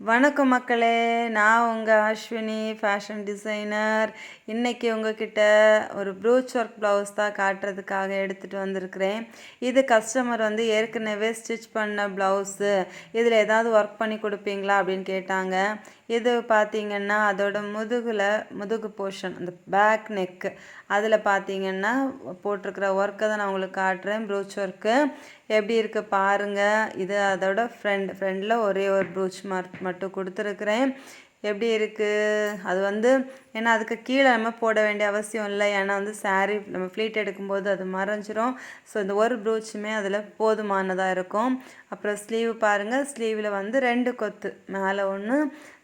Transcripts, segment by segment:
வணக்கம் மக்களே, நான் உங்கள் அஸ்வினி ஃபேஷன் டிசைனர். இன்றைக்கி உங்ககிட்ட ஒரு ப்ரூச் ஒர்க் ப்ளவுஸ் தான் காட்டுறதுக்காக எடுத்துகிட்டு வந்திருக்கிறேன். இது கஸ்டமர் ஏற்கனவே ஸ்டிச் பண்ண ப்ளவுஸு, இதில் ஏதாவது ஒர்க் பண்ணி கொடுப்பீங்களா அப்படின்னு கேட்டாங்க. இது பார்த்திங்கன்னா அதோட முதுகு போர்ஷன், அந்த பேக் நெக்கு, அதில் பார்த்திங்கன்னா போட்டிருக்கிற ஒர்க்கை தான் நான் உங்களுக்கு காட்டுறேன். ப்ரூச் ஒர்க்கு எப்படி இருக்குது பாருங்கள். இது அதோட ஃப்ரெண்டில் ஒரே ஒரு ப்ரூச் மட்டும் கொடுத்துருக்குறேன். எப்படி இருக்குது அது ஏன்னா அதுக்கு கீழே நம்ம போட வேண்டிய அவசியம் இல்லை. ஏன்னா சாரீ நம்ம ஃப்ளீட் எடுக்கும்போது அது மறைஞ்சிரும். ஸோ இந்த ஒரு ப்ரூச்சுமே அதில் போதுமானதாக இருக்கும். அப்புறம் ஸ்லீவ் பாருங்கள், ஸ்லீவில் 2 கொத்து, மேலே ஒன்று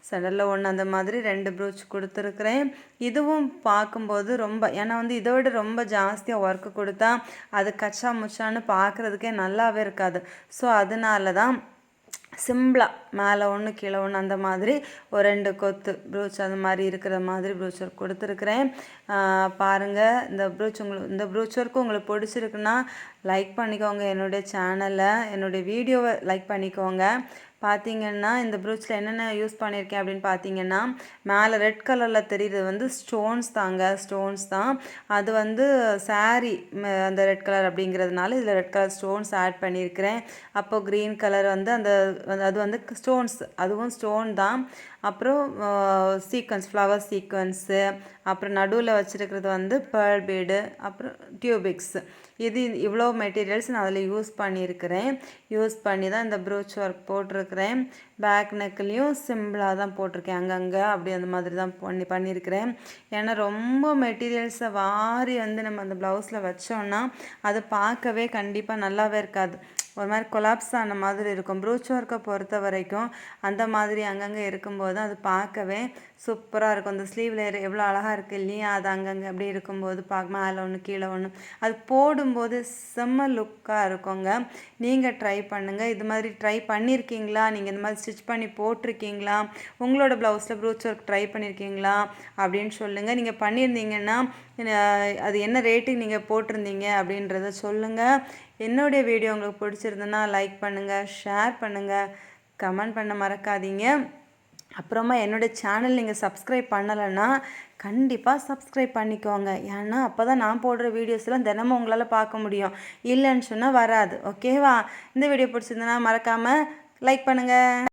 செடலில் ஒன்று, அந்த மாதிரி 2 ப்ரூச் கொடுத்துருக்குறேன். இதுவும் பார்க்கும்போது ரொம்ப, ஏன்னா இதோட ரொம்ப ஜாஸ்தியாக ஒர்க்கு கொடுத்தா அது கச்சா முச்சான்னு பார்க்குறதுக்கே நல்லாவே இருக்காது. ஸோ அதனால தான் சிம்பிளாக மேலே ஒன்று கீழே ஒன்று அந்த மாதிரி ஒரு 2 கொத்து ப்ரூச் அந்த மாதிரி இருக்கிற மாதிரி ப்ரூச் ஒர்க் கொடுத்துருக்குறேன். பாருங்கள், இந்த ப்ரூச் ஒர்க்கு உங்களுக்கு பிடிச்சிருக்குன்னா லைக் பண்ணிக்கோங்க. என்னுடைய சேனலை, என்னுடைய வீடியோவை லைக் பண்ணிக்கோங்க. பார்த்திங்கன்னா இந்த ப்ரூச்சில் என்னென்ன யூஸ் பண்ணியிருக்கேன் அப்படின்னு பார்த்தீங்கன்னா, மேலே ரெட் கலரில் தெரியுறது ஸ்டோன்ஸ் தான். அது சாரீ அந்த ரெட் கலர் அப்படிங்கிறதுனால இதில் ரெட் கலர் ஸ்டோன்ஸ் ஆட் பண்ணியிருக்கிறேன். அப்போ க்ரீன் கலர் அது ஸ்டோன்ஸ், அதுவும் ஸ்டோன் தான். அப்புறம் சீக்வன்ஸ், ஃப்ளவர் சீக்வன்ஸு, அப்புறம் நடுவில் வச்சுருக்கிறது பேர்ல் பீடு, அப்புறம் டியூபிக்ஸ். இது இவ்வளோ மெட்டீரியல்ஸ் நான் அதில் யூஸ் பண்ணி தான் இந்த ப்ரூச் ஒர்க் போட்டிருக்கிறேன். பேக் நெக்லேயும் சிம்பிளாக தான் போட்டிருக்கேன், அங்கங்கே அப்படி அந்த மாதிரி தான் பண்ணியிருக்கிறேன். ஏன்னா ரொம்ப மெட்டீரியல்ஸை வாரி நம்ம அந்த ப்ளவுஸில் வச்சோன்னா அது பார்க்கவே கண்டிப்பாக நல்லாவே இருக்காது. ஒரு மாதிரி கொலாப்ஸ் ஆன மாதிரி இருக்கும். ப்ரூச் ஒர்க்கை பொறுத்த வரைக்கும் அந்த மாதிரி அங்கங்கே இருக்கும்போது அது பார்க்கவே சூப்பராக இருக்கும். அந்த ஸ்லீவ் லேயர் எவ்வளோ அழகாக இருக்குது இல்லையா? அது அங்கங்கே அப்படி இருக்கும்போது மேலே ஒன்று கீழே ஒன்று, அது போடும்போது செம்ம லுக்காக இருக்குங்க. நீங்கள் ட்ரை பண்ணுங்கள். இது மாதிரி ட்ரை பண்ணியிருக்கீங்களா? நீங்கள் இந்த மாதிரி ஸ்டிச் பண்ணி போட்டிருக்கீங்களா? உங்களோட ப்ளவுஸில் ப்ரூச் ஒர்க் ட்ரை பண்ணியிருக்கீங்களா அப்படின்னு சொல்லுங்கள். நீங்கள் பண்ணியிருந்தீங்கன்னா அது என்ன ரேட்டுக்கு நீங்கள் போட்டிருந்தீங்க அப்படின்றத சொல்லுங்கள். என்னுடைய வீடியோ உங்களுக்கு பிடிச்சிருந்ததுன்னா லைக் பண்ணுங்கள், ஷேர் பண்ணுங்கள், கமெண்ட் பண்ண மறக்காதீங்க. அப்புறமா என்னுடைய சேனல் நீங்கள் சப்ஸ்கிரைப் பண்ணலைன்னா கண்டிப்பாக சப்ஸ்கிரைப் பண்ணிக்கோங்க. ஏன்னா அப்போ தான் நான் போடுற வீடியோஸ்லாம் தினமும் உங்களால் பார்க்க முடியும். இல்லைன்னு சொன்னால் வராது. ஓகேவா? இந்த வீடியோ பிடிச்சிருந்ததுன்னா மறக்காமல் லைக் பண்ணுங்கள்.